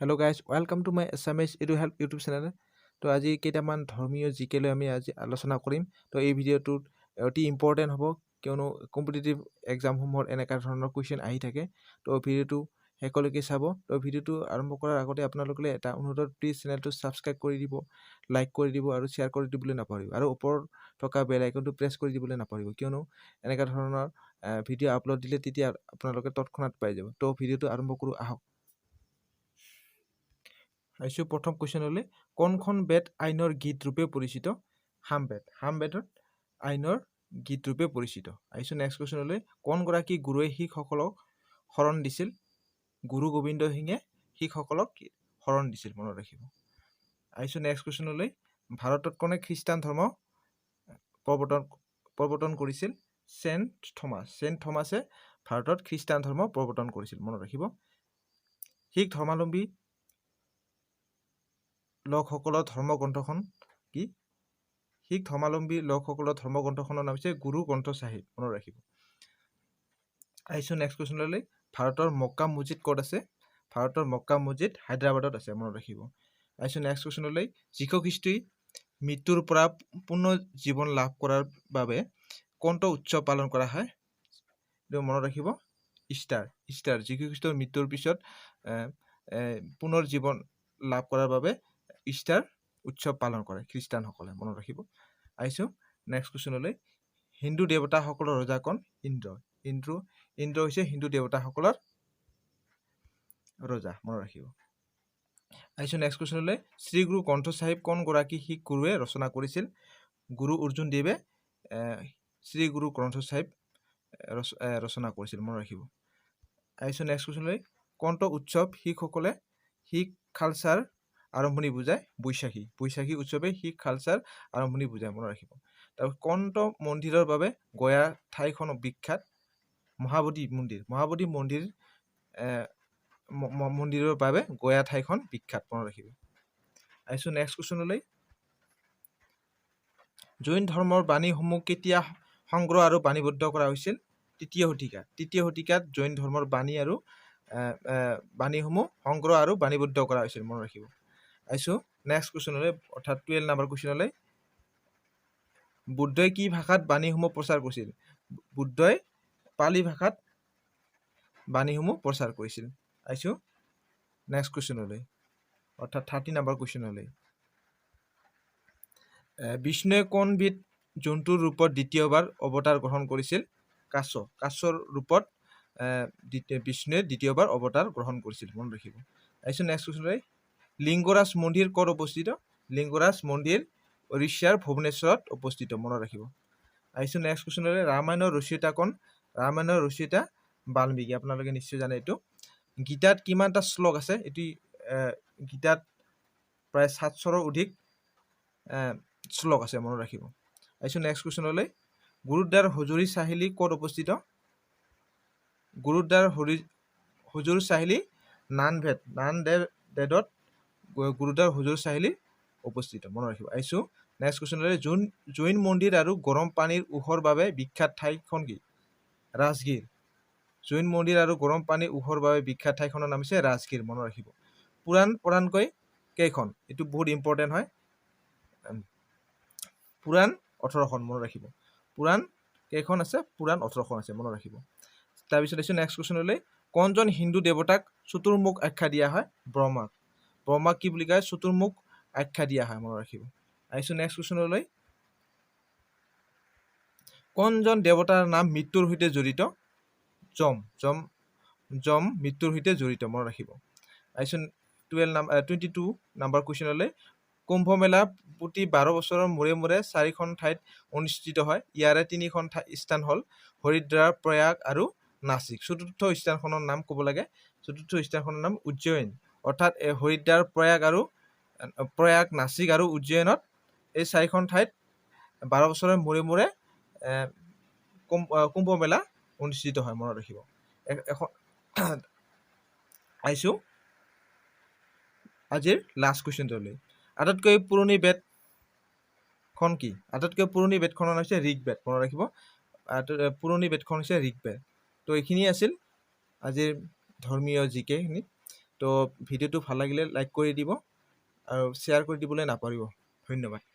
Hello' guys welcome to my Assamese edu help YouTube channel. তো আজি কেইটামান ধৰ্মীয় জিকে লৈ আমি আজি আলোচনা কৰিম। তো এই ভিডিঅ'টোত অতি ইম্পৰ্টেণ্ট হ'ব, কিয়নো কম্পিটিটিভ এক্সামসমূহত এনেকুৱা ধৰণৰ কুৱেশ্যন আহি থাকে। তো ভিডিঅ'টো শেষলৈকে চাব। তো ভিডিঅ'টো আৰম্ভ কৰাৰ আগতে আপোনালোকে এটা অনুৰোধ, প্লিজ চেনেলটো ছাবস্ক্ৰাইব কৰি দিব, লাইক কৰি দিব আৰু শ্বেয়াৰ কৰি দিবলৈ নাপাহৰিব। আৰু ওপৰত থকা বেল আইকনটো প্ৰেছ কৰি দিবলৈ নাপাহৰিব, কিয়নো এনেকুৱা ধৰণৰ ভিডিঅ' আপলোড দিলে তেতিয়া আপোনালোকে তৎক্ষণাত পাই যাব। তো ভিডিঅ'টো আৰম্ভ কৰোঁ, আহক। আহিছোঁ প্ৰথম কুৱেশ্যনলৈ। কোনখন বেদ আইনৰ গীত ৰূপে পৰিচিত? সামবেদ। সামবেদত আইনৰ গীত ৰূপে পৰিচিত। আহিছোঁ নেক্সট কুৱেশ্যনলৈ। কোনগৰাকী গুৰুৱে শিখসকলক শৰণ দিছিল? গুৰু গোবিন্দ সিঙে শিখসকলক শৰণ দিছিল, মনত ৰাখিব। আহিছোঁ নেক্সট কুৱেশ্যনলৈ। ভাৰতত কোনে খ্ৰীষ্টান ধৰ্ম প্ৰৱৰ্তন কৰিছিল? Scent Thomas. চেণ্ট থমাছে ভাৰতত খ্ৰীষ্টান ধৰ্ম প্ৰৱৰ্তন কৰিছিল, মনত ৰাখিব। শিখ ধৰ্মাৱলম্বী লোকসকলৰ ধৰ্মগ্ৰন্থখন কি? শিখ ধৰ্মাৱলম্বী লোকসকলৰ ধৰ্মগ্ৰন্থখনৰ নাম হৈছে গুৰু গ্ৰন্থ চাহিব, মনত ৰাখিব। আহিছোঁ নেক্সট কুৱেশ্যনলৈ। ভাৰতৰ মক্কা মছজিদ ক'ত আছে? ভাৰতৰ মক্কা মছজিদ হায়দৰাবাদত আছে, মনত ৰাখিব। আহিছোঁ নেক্সট কুৱেশ্যনলৈ। যীশু খ্ৰীষ্টই মৃত্যুৰ পৰা পুনৰ জীৱন লাভ কৰাৰ বাবে কোনটো উৎসৱ পালন কৰা হয়? এইটো মনত ৰাখিব, ইষ্টাৰ। ইষ্টাৰ যীশু খ্ৰীষ্টৰ মৃত্যুৰ পিছত পুনৰ জীৱন লাভ কৰাৰ বাবে ইষ্টাৰ উৎসৱ পালন কৰে খ্ৰীষ্টানসকলে, মনত ৰাখিব। আহিছোঁ নেক্সট কুৱেশ্যনলৈ। হিন্দু দেৱতাসকলৰ ৰজা কোন? ইন্দ্ৰ। ইন্দ্ৰ হৈছে হিন্দু দেৱতাসকলৰ ৰজা, মনত ৰাখিব। আহিছোঁ নেক্সট কুৱেশ্যনলৈ। শ্ৰী গুৰু গ্ৰন্থ চাহিব কোনগৰাকী শিখ গুৰুৱে ৰচনা কৰিছিল? গুৰু অৰ্জুন দেৱে শ্ৰী গুৰু গ্ৰন্থ চাহিব ৰচনা কৰিছিল, মনত ৰাখিব। আহিছোঁ নেক্সট কুৱেশ্যনলৈ। কোনটো উৎসৱ শিখসকলে শিখ কালচাৰ আৰম্ভণি বুজায়? বৈশাখী। বৈশাখী উৎসৱে শিখ কালচাৰ আৰম্ভণি বুজায়, মনত ৰাখিব। তাৰপিছত কোনটো মন্দিৰৰ বাবে গয়া ঠাইখন বিখ্যাত? মহাবোধি মন্দিৰ। মহাবোধি মন্দিৰৰ বাবে গয়া ঠাইখন বিখ্যাত, মনত ৰাখিব। আহিছোঁ নেক্সট কুৱেশ্যনলৈ। জৈন ধৰ্মৰ বাণীসমূহ কেতিয়া সংগ্ৰহ আৰু বাণীবদ্ধ কৰা হৈছিল? তৃতীয় শতিকাত। তৃতীয় শতিকাত জৈন ধৰ্মৰ বাণী আৰু বাণীসমূহ সংগ্ৰহ আৰু বাণীবদ্ধ কৰা হৈছিল, মনত ৰাখিব। আহিছোঁ নেক্সট কুৱেশ্যনলৈ, অৰ্থাৎ 12 নম্বৰ কুৱেশ্যনলৈ। বুদ্ধই কি ভাষাত বাণীসমূহ প্ৰচাৰ কৰিছিল? বুদ্ধই পালি ভাষাত বাণীসমূহ প্ৰচাৰ কৰিছিল। আহিছোঁ নেক্সট কুৱেশ্যনলৈ, অৰ্থাৎ 30 নম্বৰ কুৱেশ্যনলৈ। বিষ্ণুৱে কোনবিধ জন্তুৰ ৰূপত দ্বিতীয়বাৰ অৱতাৰ গ্ৰহণ কৰিছিল? কাছ। কাছৰ ৰূপত বিষ্ণুৱে দ্বিতীয়বাৰ অৱতাৰ গ্ৰহণ কৰিছিল, মনত ৰাখিব। আহিছোঁ নেক্সট কুৱেশ্যনলৈ। লিংগৰাজ মন্দিৰ ক'ত অৱস্থিত? লিংগৰাজ মন্দিৰ উৰিষ্যাৰ ভুৱনেশ্বৰত অৱস্থিত, মনত ৰাখিব। আহিছোঁ নেক্সট কুৱেশ্যনলৈ। ৰামায়ণৰ ৰচয়িতা কোন? ৰামায়ণৰ ৰচয়িতা বাল্মীকি, আপোনালোকে নিশ্চয় জানে এইটো। গীতাত কিমানটা শ্লোক আছে? এটি গীতাত প্ৰায় 700ৰো অধিক শ্লোক আছে, মনত ৰাখিব। আহিছোঁ নেক্সট কুৱেশ্যনলৈ। গুৰুদ্বাৰ হুজুৰি চাহিলি ক'ত অৱস্থিত? গুৰুদ্বাৰ হুজুৰ চাহিলি নানদেদত গুৰুদ্বাৰ হুজুৰ চাহিলি অৱস্থিত, মনত ৰাখিব। আহিছোঁ নেক্সট কুৱেশ্যনলৈ। জৈন মন্দিৰ আৰু গৰম পানীৰ উহৰ বাবে বিখ্যাত ঠাইখন কি? ৰাজগিৰ। জৈন মন্দিৰ আৰু গৰম পানীৰ উহৰ বাবে বিখ্যাত ঠাইখনৰ নাম হৈছে ৰাজগিৰ, মনত ৰাখিব। পুৰাণ প্ৰধানকৈ কেইখন? এইটো বহুত ইম্পৰ্টেণ্ট হয়। পুৰাণ 18খন, মনত ৰাখিব। পুৰাণ কেইখন আছে? পুৰাণ 18খন আছে, মনত ৰাখিব। তাৰপিছত আহিছোঁ নেক্সট কুৱেশ্যনলৈ। কোনজন হিন্দু দেৱতাক চতুৰ্মুখ আখ্যা দিয়া হয়? ব্ৰহ্মাক। ব্ৰহ্মাক কি বুলি কয়? চতুৰ্মুখ আখ্যা দিয়া হয়, মনত ৰাখিব। আহিছোঁ নেক্সট কুৱেশ্যনলৈ। কোনজন দেৱতাৰ নাম মৃত্যুৰ সৈতে জড়িত? যম। যম মৃত্যুৰ সৈতে জড়িত, মনত ৰাখিব। আহিছোঁ 22 নম্বৰ কুৱেশ্যনলৈ। কুম্ভ মেলা প্ৰতি 12 বছৰৰ মূৰে মূৰে 4খন ঠাইত অনুষ্ঠিত হয়। ইয়াৰে 3খন স্থান হ'ল হৰিদ্বাৰ, প্ৰয়াগ আৰু নাচিক। চতুৰ্থ স্থানখনৰ নাম ক'ব লাগে। চতুৰ্থ স্থানখনৰ নাম উজ্জয়ন। অৰ্থাৎ হৰিদ্বাৰ, প্ৰয়াগ, নাচিক আৰু উজ্জয়নত এই 4খন ঠাইত 12 বছৰৰ মূৰে মূৰে কুম্ভ মেলা অনুষ্ঠিত হয়, মনত ৰাখিব। আহিছোঁ আজিৰ লাষ্ট কুৱেশ্যনটোলৈ। আটাইতকৈ পুৰণি বেদখন কি? আটাইতকৈ পুৰণি বেদখনৰ নাম হৈছে ঋগ্বেদ, মনত ৰাখিব। পুৰণি বেদখন হৈছে ঋগ্বেদ। তো এইখিনি আছিল আজিৰ ধৰ্মীয় জিকেখিনি। তো ভিডিঅ'টো ভাল লাগিলে লাইক কৰি দিব আৰু শ্বেয়াৰ কৰি দিবলৈ নাপাহৰিব। ধন্যবাদ।